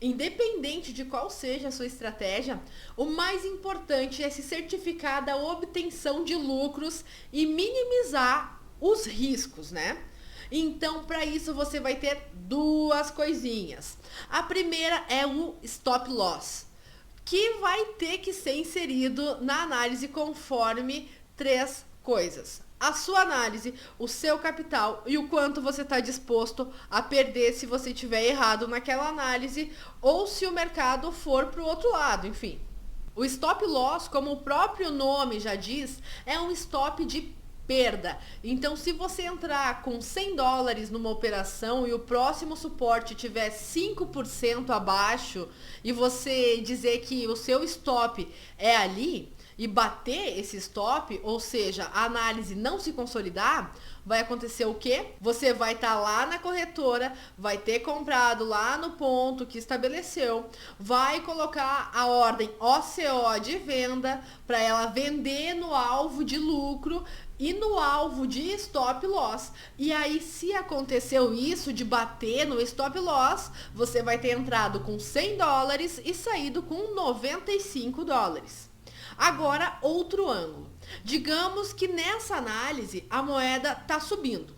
Independente de qual seja a sua estratégia, o mais importante é se certificar da obtenção de lucros e minimizar os riscos, né? Então, para isso, você vai ter duas coisinhas. A primeira é o stop loss, que vai ter que ser inserido na análise conforme três coisas: a sua análise, o seu capital e o quanto você está disposto a perder se você tiver errado naquela análise ou se o mercado for para o outro lado, enfim. O stop loss, como o próprio nome já diz, é um stop de perda. Então, se você entrar com $100 numa operação e o próximo suporte tiver 5% abaixo e você dizer que o seu stop é ali e bater esse stop, ou seja, a análise não se consolidar, vai acontecer o quê? Você vai estar lá na corretora, vai ter comprado lá no ponto que estabeleceu, vai colocar a ordem OCO de venda para ela vender no alvo de lucro e no alvo de stop loss. E aí, se aconteceu isso de bater no stop loss, você vai ter entrado com $100 e saído com $95. Agora, outro ângulo. Digamos que nessa análise a moeda está subindo.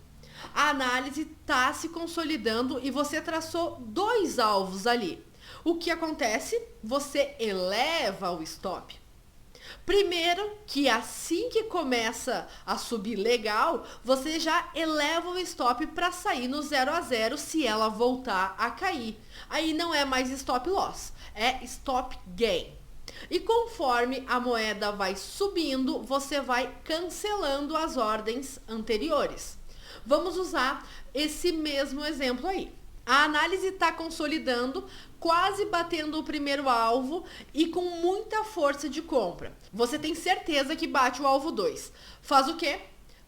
A análise está se consolidando e você traçou dois alvos ali. O que acontece? Você eleva o stop. Primeiro, que assim que começa a subir legal, você já eleva o stop para sair no 0 a 0 se ela voltar a cair. Aí não é mais stop loss, é stop gain. E conforme a moeda vai subindo, você vai cancelando as ordens anteriores. Vamos usar esse mesmo exemplo aí. A análise está consolidando, quase batendo o primeiro alvo e com muita força de compra. Você tem certeza que bate o alvo 2. Faz o quê?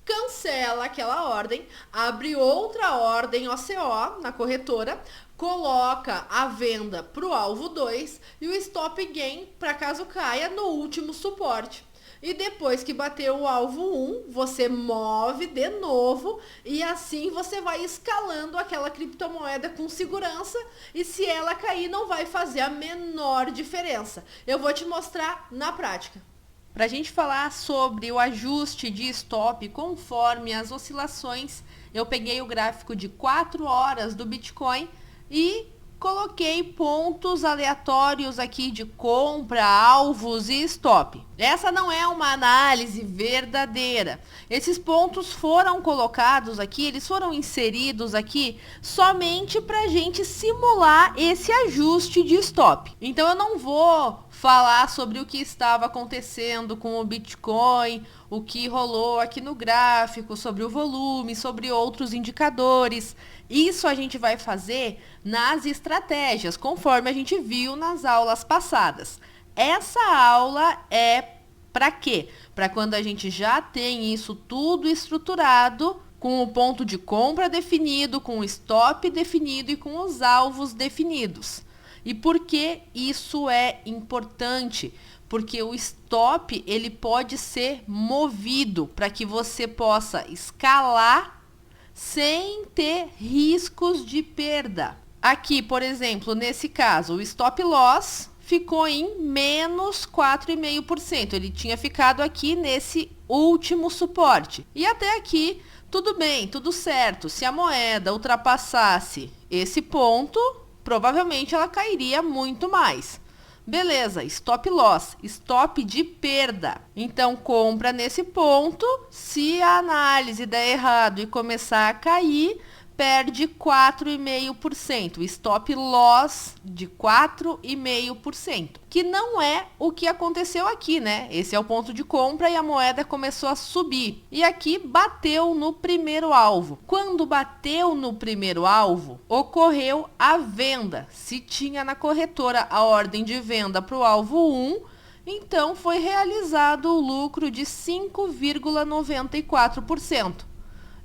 Cancela aquela ordem, abre outra ordem OCO na corretora, coloca a venda para o alvo 2 e o stop gain para caso caia no último suporte. E depois que bater o alvo 1, você move de novo e assim você vai escalando aquela criptomoeda com segurança e se ela cair não vai fazer a menor diferença. Eu vou te mostrar na prática. Para a gente falar sobre o ajuste de stop conforme as oscilações, eu peguei o gráfico de 4 horas do Bitcoin e coloquei pontos aleatórios aqui de compra, alvos e stop. Essa não é uma análise verdadeira. Esses pontos foram colocados aqui, eles foram inseridos aqui somente para a gente simular esse ajuste de stop. Então eu não vou falar sobre o que estava acontecendo com o Bitcoin, o que rolou aqui no gráfico, sobre o volume, sobre outros indicadores. Isso a gente vai fazer nas estratégias, conforme a gente viu nas aulas passadas. Essa aula é para quê? Para quando a gente já tem isso tudo estruturado, com o ponto de compra definido, com o stop definido e com os alvos definidos. E por que isso é importante? Porque o stop ele pode ser movido para que você possa escalar sem ter riscos de perda. Aqui, por exemplo, nesse caso, o stop loss ficou em menos 4,5%. Ele tinha ficado aqui nesse último suporte. E até aqui, tudo bem, tudo certo. Se a moeda ultrapassasse esse ponto, provavelmente ela cairia muito mais. Beleza, stop loss, stop de perda. Então, compra nesse ponto. Se a análise der errado e começar a cair, perde 4,5%. Stop loss de 4,5%. Que não é o que aconteceu aqui, né? Esse é o ponto de compra e a moeda começou a subir. E aqui bateu no primeiro alvo. Quando bateu no primeiro alvo, ocorreu a venda. Se tinha na corretora a ordem de venda para o alvo 1, então foi realizado o lucro de 5,94%.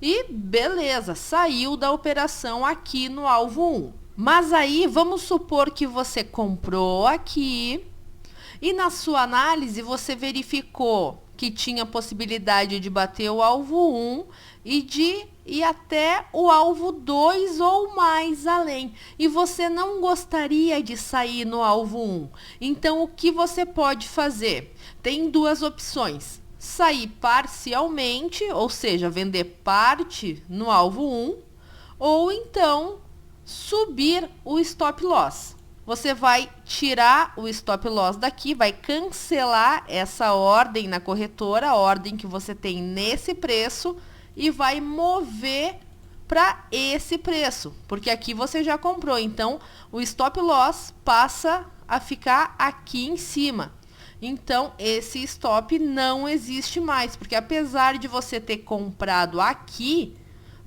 E beleza, saiu da operação aqui no alvo 1. Mas aí vamos supor que você comprou aqui e na sua análise você verificou que tinha possibilidade de bater o alvo 1 e de e até o alvo 2 ou mais além. E você não gostaria de sair no alvo 1. Então, o que você pode fazer? Tem duas opções. Sair parcialmente, ou seja, vender parte no alvo 1, ou então subir o stop loss. Você vai tirar o stop loss daqui, vai cancelar essa ordem na corretora, a ordem que você tem nesse preço, e vai mover para esse preço, porque aqui você já comprou, então o stop loss passa a ficar aqui em cima. Então, esse stop não existe mais, porque apesar de você ter comprado aqui,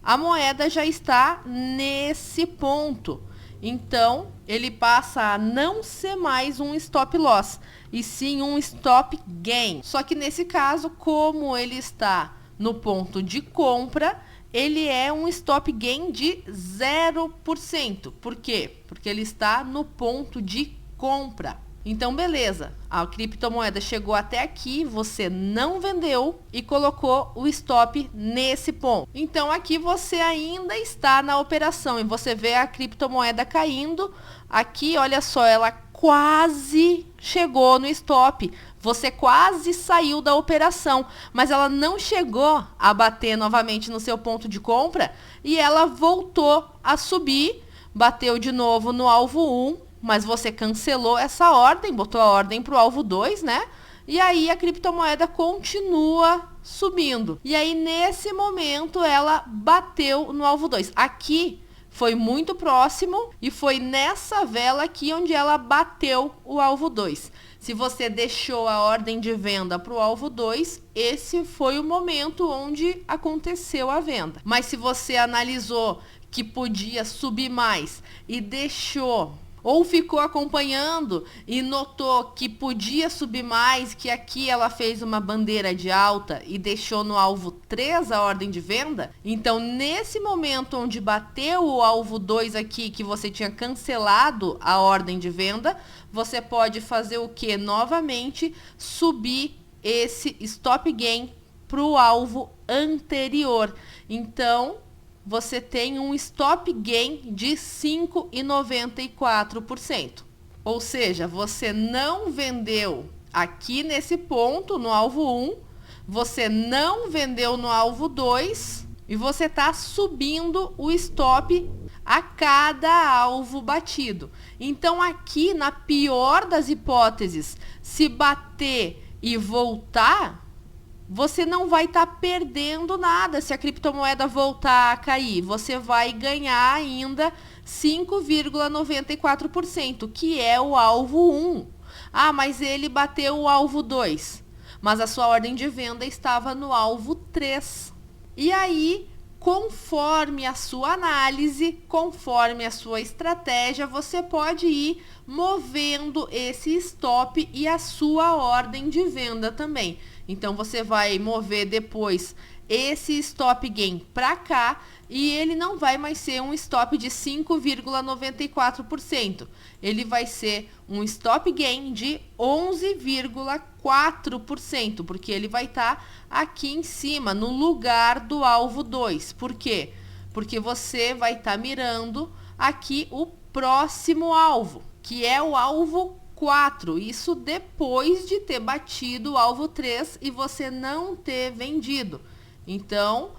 a moeda já está nesse ponto. Então, ele passa a não ser mais um stop loss, e sim um stop gain. Só que nesse caso, como ele está no ponto de compra, ele é um stop gain de 0%. Por quê? Porque ele está no ponto de compra. Então, beleza, a criptomoeda chegou até aqui, você não vendeu e colocou o stop nesse ponto. Então, aqui você ainda está na operação e você vê a criptomoeda caindo. Aqui, olha só, ela quase chegou no stop. Você quase saiu da operação, mas ela não chegou a bater novamente no seu ponto de compra e ela voltou a subir, bateu de novo no alvo 1. Mas você cancelou essa ordem, botou a ordem para o alvo 2, né? E aí a criptomoeda continua subindo. E aí nesse momento ela bateu no alvo 2. Aqui foi muito próximo e foi nessa vela aqui onde ela bateu o alvo 2. Se você deixou a ordem de venda para o alvo 2, esse foi o momento onde aconteceu a venda. Mas se você analisou que podia subir mais e deixou, ou ficou acompanhando e notou que podia subir mais, que aqui ela fez uma bandeira de alta e deixou no alvo 3 a ordem de venda, então nesse momento onde bateu o alvo 2 aqui, que você tinha cancelado a ordem de venda, você pode fazer o que? Novamente subir esse stop gain para o alvo anterior. Então, você tem um stop gain de 5,94%. Ou seja, você não vendeu aqui nesse ponto, no alvo 1, você não vendeu no alvo 2 e você está subindo o stop a cada alvo batido. Então, aqui, na pior das hipóteses, se bater e voltar, você não vai estar perdendo nada se a criptomoeda voltar a cair. Você vai ganhar ainda 5,94%, que é o alvo 1. Ah, mas ele bateu o alvo 2. Mas a sua ordem de venda estava no alvo 3. E aí, conforme a sua análise, conforme a sua estratégia, você pode ir movendo esse stop e a sua ordem de venda também. Então, você vai mover depois esse stop gain para cá e ele não vai mais ser um stop de 5,94%. Ele vai ser um stop gain de 11,4%, porque ele vai estar aqui em cima, no lugar do alvo 2. Por quê? Porque você vai estar mirando aqui o próximo alvo, que é o alvo 4, isso depois de ter batido o alvo 3 e você não ter vendido. Então,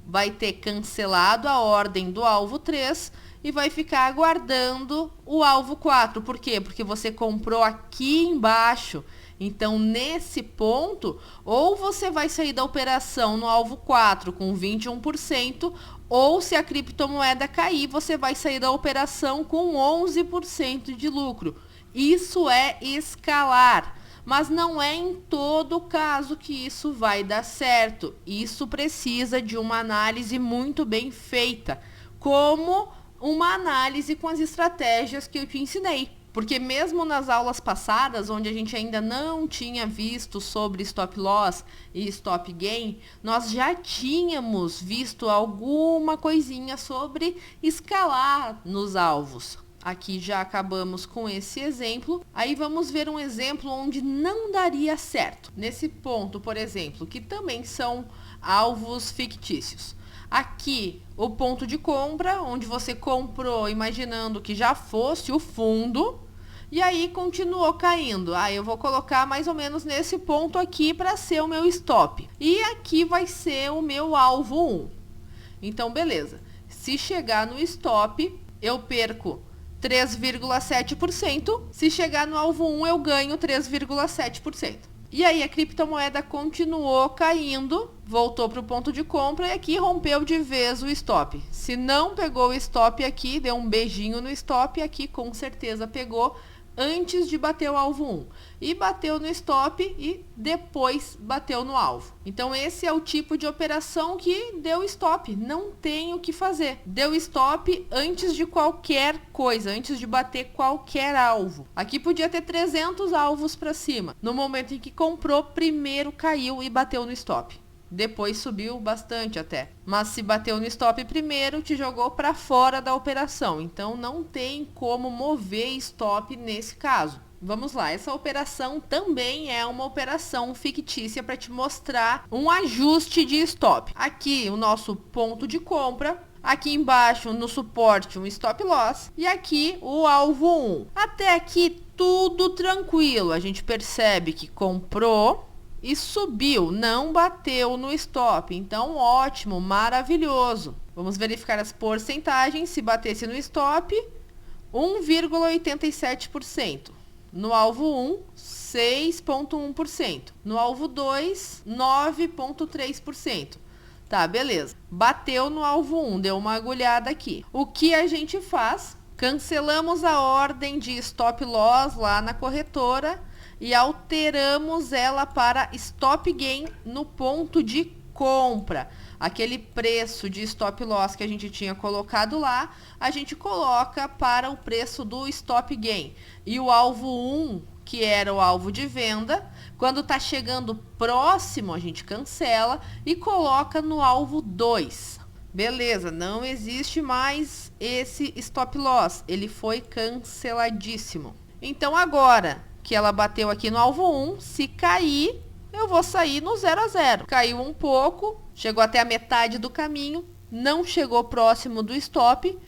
vai ter cancelado a ordem do alvo 3 e vai ficar aguardando o alvo 4. Por quê? Porque você comprou aqui embaixo. Então, nesse ponto, ou você vai sair da operação no alvo 4 com 21%, ou se a criptomoeda cair, você vai sair da operação com 11% de lucro. Isso é escalar, mas não é em todo caso que isso vai dar certo. Isso precisa de uma análise muito bem feita, como uma análise com as estratégias que eu te ensinei. Porque mesmo nas aulas passadas, onde a gente ainda não tinha visto sobre stop loss e stop gain, nós já tínhamos visto alguma coisinha sobre escalar nos alvos. Aqui já acabamos com esse exemplo. Aí vamos ver um exemplo onde não daria certo. Nesse ponto, por exemplo, que também são alvos fictícios. Aqui, o ponto de compra, onde você comprou imaginando que já fosse o fundo, e aí continuou caindo. Eu vou colocar mais ou menos nesse ponto aqui para ser o meu stop. E aqui vai ser o meu alvo 1. Então, beleza. Se chegar no stop, eu perco 3,7%. Se chegar no alvo 1, eu ganho 3,7%. E aí a criptomoeda continuou caindo, voltou para o ponto de compra e aqui rompeu de vez o stop. Se não pegou o stop aqui, deu um beijinho no stop, aqui com certeza pegou antes de bater o alvo 1. E bateu no stop e depois bateu no alvo. Então esse é o tipo de operação que deu stop. Não tem o que fazer. Deu stop antes de qualquer coisa, antes de bater qualquer alvo. Aqui podia ter 300 alvos para cima. No momento em que comprou, primeiro caiu e bateu no stop. Depois subiu bastante até. Mas se bateu no stop primeiro, te jogou para fora da operação. Então não tem como mover stop nesse caso. Vamos lá, essa operação também é uma operação fictícia para te mostrar um ajuste de stop. Aqui o nosso ponto de compra. Aqui embaixo no suporte um stop loss. E aqui o alvo 1. Até aqui tudo tranquilo. A gente percebe que comprou e subiu, não bateu no stop. Então, ótimo, maravilhoso. Vamos verificar as porcentagens. Se batesse no stop, 1,87%. No alvo 1, 6,1%. No alvo 2, 9,3%. Tá, beleza. Bateu no alvo 1, deu uma agulhada aqui. O que a gente faz? Cancelamos a ordem de stop loss lá na corretora e alteramos ela para stop gain no ponto de compra. Aquele preço de stop loss que a gente tinha colocado lá, a gente coloca para o preço do stop gain. E o alvo 1, que era o alvo de venda, quando está chegando próximo, a gente cancela e coloca no alvo 2. Beleza, não existe mais esse stop loss, ele foi canceladíssimo. Então agora que ela bateu aqui no alvo 1, se cair, eu vou sair no 0 a 0. Caiu um pouco, chegou até a metade do caminho, não chegou próximo do stop,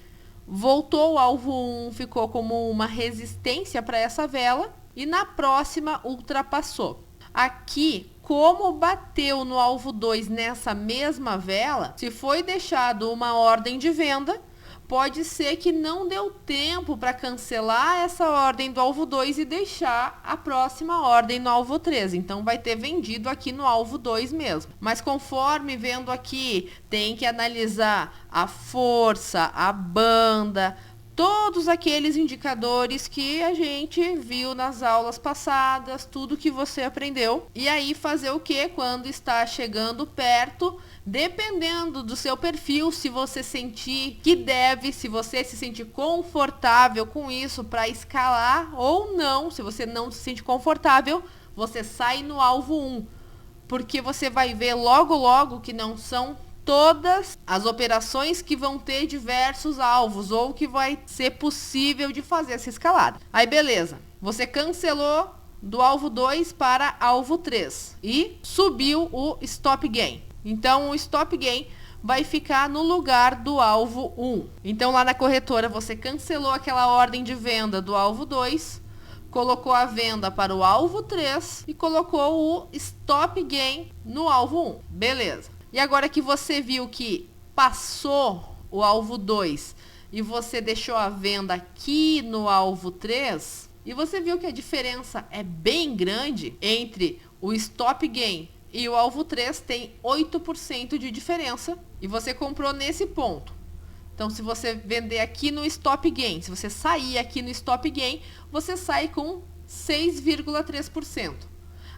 voltou o alvo 1, ficou como uma resistência para essa vela e na próxima ultrapassou. Aqui, como bateu no alvo 2 nessa mesma vela, se foi deixado uma ordem de venda, pode ser que não deu tempo para cancelar essa ordem do alvo 2 e deixar a próxima ordem no alvo 3. Então, vai ter vendido aqui no alvo 2 mesmo. Mas conforme vendo aqui, tem que analisar a força, a banda, todos aqueles indicadores que a gente viu nas aulas passadas, tudo que você aprendeu. E aí fazer o que quando está chegando perto, dependendo do seu perfil, se você sentir que deve, se você se sentir confortável com isso para escalar ou não. Se você não se sente confortável, você sai no alvo 1, porque você vai ver logo logo que não são todas as operações que vão ter diversos alvos ou que vai ser possível de fazer essa escalada. Aí beleza, você cancelou do alvo 2 para alvo 3 e subiu o stop gain. Então o stop gain vai ficar no lugar do alvo 1. Então lá na corretora você cancelou aquela ordem de venda do alvo 2, colocou a venda para o alvo 3 e colocou o stop gain no alvo 1. Beleza. E agora que você viu que passou o alvo 2 e você deixou a venda aqui no alvo 3, e você viu que a diferença é bem grande entre o stop gain e o alvo 3, tem 8% de diferença, e você comprou nesse ponto. Então, se você vender aqui no stop gain, se você sair aqui no stop gain, você sai com 6,3%.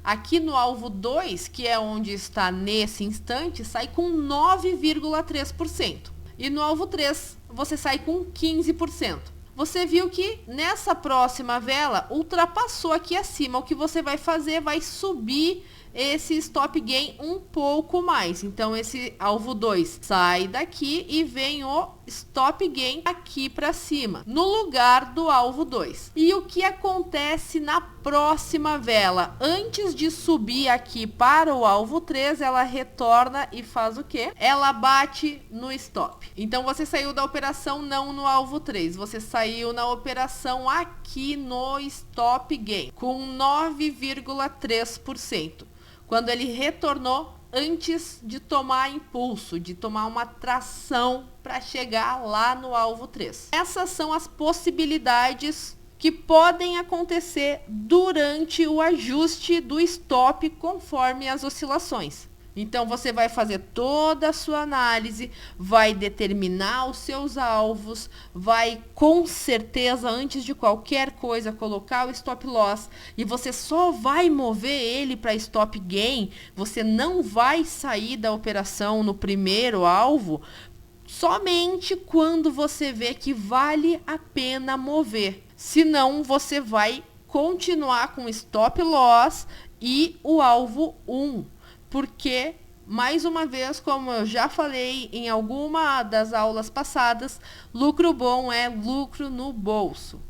Aqui no alvo 2, que é onde está nesse instante, sai com 9,3%. E no alvo 3, você sai com 15%. Você viu que nessa próxima vela ultrapassou aqui acima. O que você vai fazer? Vai subir esse stop gain um pouco mais. Então, esse alvo 2 sai daqui e vem o stop gain aqui para cima, no lugar do alvo 2. E o que acontece na próxima vela? Antes de subir aqui para o alvo 3, ela retorna e faz o quê? Ela bate no stop. Então, você saiu da operação não no alvo 3, você saiu na operação aqui no stop gain, com 9,3%. Quando ele retornou antes de tomar impulso, de tomar uma tração para chegar lá no alvo 3. Essas são as possibilidades que podem acontecer durante o ajuste do stop conforme as oscilações. Então, você vai fazer toda a sua análise, vai determinar os seus alvos, vai com certeza, antes de qualquer coisa, colocar o stop loss, e você só vai mover ele para stop gain, você não vai sair da operação no primeiro alvo, somente quando você vê que vale a pena mover. Senão, você vai continuar com stop loss e o alvo 1. Porque, mais uma vez, como eu já falei em alguma das aulas passadas, lucro bom é lucro no bolso.